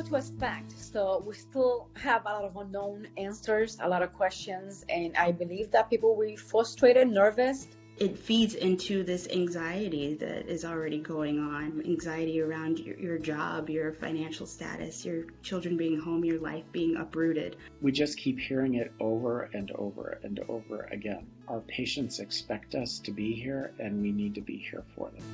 what to expect. So we still have a lot of unknown answers, a lot of questions, and I believe that people will be frustrated, nervous. It feeds into this anxiety that is already going on, anxiety around your job, your financial status, your children being home, your life being uprooted. We just keep hearing it over and over and over again. Our patients expect us to be here, and we need to be here for them.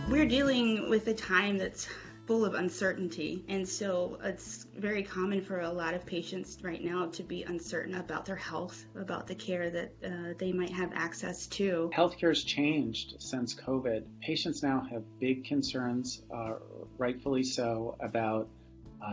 We're dealing with a time that's full of uncertainty, and so it's very common for a lot of patients right now to be uncertain about their health, about the care that they might have access to. Healthcare's changed since COVID. Patients now have big concerns, rightfully so, about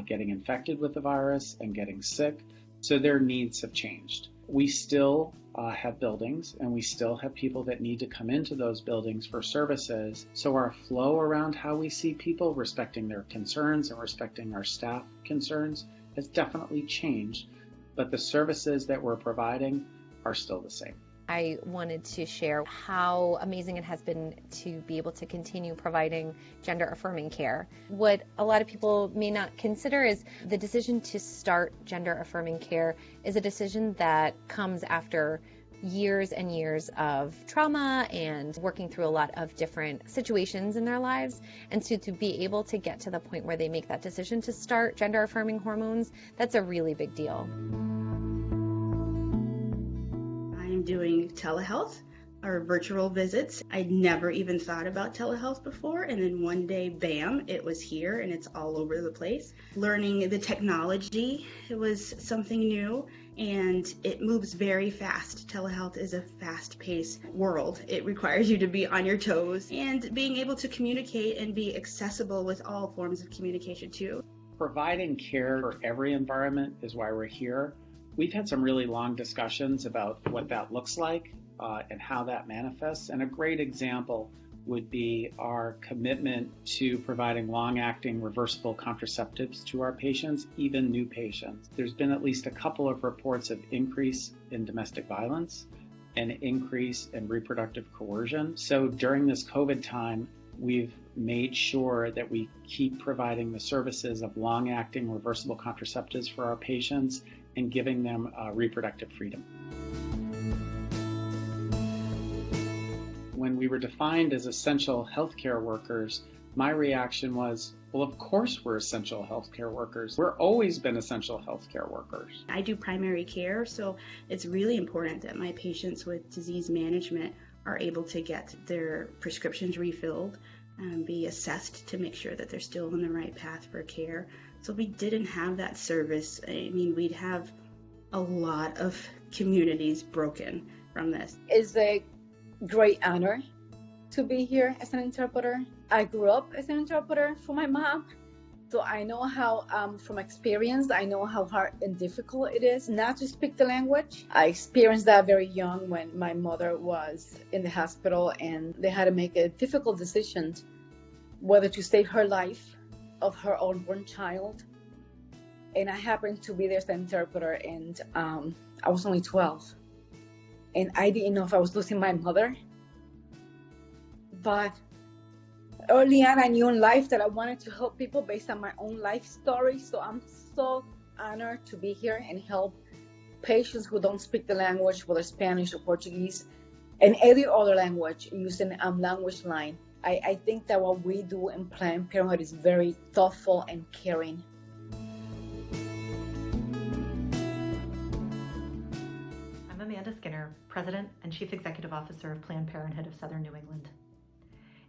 getting infected with the virus and getting sick, so their needs have changed. We still have buildings, and we still have people that need to come into those buildings for services. So our flow around how we see people, respecting their concerns and respecting our staff concerns, has definitely changed. But the services that we're providing are still the same. I wanted to share how amazing it has been to be able to continue providing gender-affirming care. What a lot of people may not consider is the decision to start gender-affirming care is a decision that comes after years and years of trauma and working through a lot of different situations in their lives. And so to be able to get to the point where they make that decision to start gender-affirming hormones, that's a really big deal. Doing telehealth or virtual visits. I'd never even thought about telehealth before, and then one day, bam, it was here and it's all over the place. Learning the technology, it was something new, and it moves very fast. Telehealth is a fast-paced world. It requires you to be on your toes and being able to communicate and be accessible with all forms of communication too. Providing care for every environment is why we're here. We've had some really long discussions about what that looks like and how that manifests. And a great example would be our commitment to providing long-acting reversible contraceptives to our patients, even new patients. There's been at least a couple of reports of increase in domestic violence and increase in reproductive coercion. So during this COVID time, we've made sure that we keep providing the services of long-acting reversible contraceptives for our patients and giving them reproductive freedom. When we were defined as essential healthcare workers, my reaction was, well, of course we're essential healthcare workers. We've always been essential healthcare workers. I do primary care, so it's really important that my patients with disease management are able to get their prescriptions refilled and be assessed to make sure that they're still on the right path for care. So we didn't have that service. I mean, we'd have a lot of communities broken from this. It's a great honor to be here as an interpreter. I grew up as an interpreter for my mom, so I know how, from experience, I know how hard and difficult it is not to speak the language. I experienced that very young when my mother was in the hospital and they had to make a difficult decision whether to save her life of her unborn child. And I happened to be there as an interpreter, and I was only 12. And I didn't know if I was losing my mother. But early on, I knew in life that I wanted to help people based on my own life story. So I'm so honored to be here and help patients who don't speak the language, whether Spanish or Portuguese, and any other language, using language line. I think that what we do in Planned Parenthood is very thoughtful and caring. I'm Amanda Skinner, President and Chief Executive Officer of Planned Parenthood of Southern New England.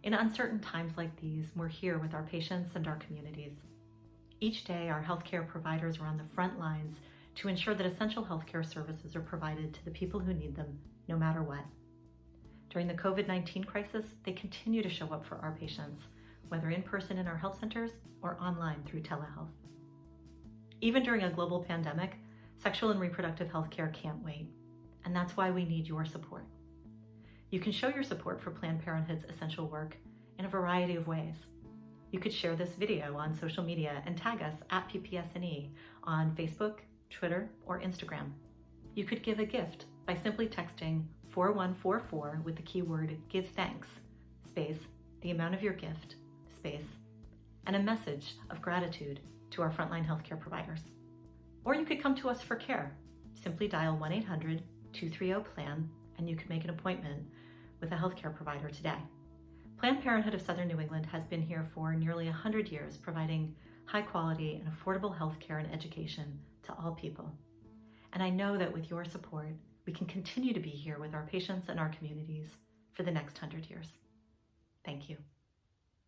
In uncertain times like these, we're here with our patients and our communities. Each day, our healthcare providers are on the front lines to ensure that essential healthcare services are provided to the people who need them, no matter what. During the COVID-19 crisis, they continue to show up for our patients, whether in person in our health centers or online through telehealth. Even during a global pandemic, sexual and reproductive health care can't wait, and that's why we need your support. You can show your support for Planned Parenthood's essential work in a variety of ways. You could share this video on social media and tag us at PPSNE on Facebook, Twitter, or Instagram. You could give a gift by simply texting 4144 with the keyword "Give Thanks," space, the amount of your gift, space, and a message of gratitude to our frontline healthcare providers. Or you could come to us for care. Simply dial 1-800-230-PLAN and you can make an appointment with a healthcare provider today. Planned Parenthood of Southern New England has been here for nearly 100 years, providing high quality and affordable healthcare and education to all people. And I know that with your support, we can continue to be here with our patients and our communities for the next 100 years. Thank you.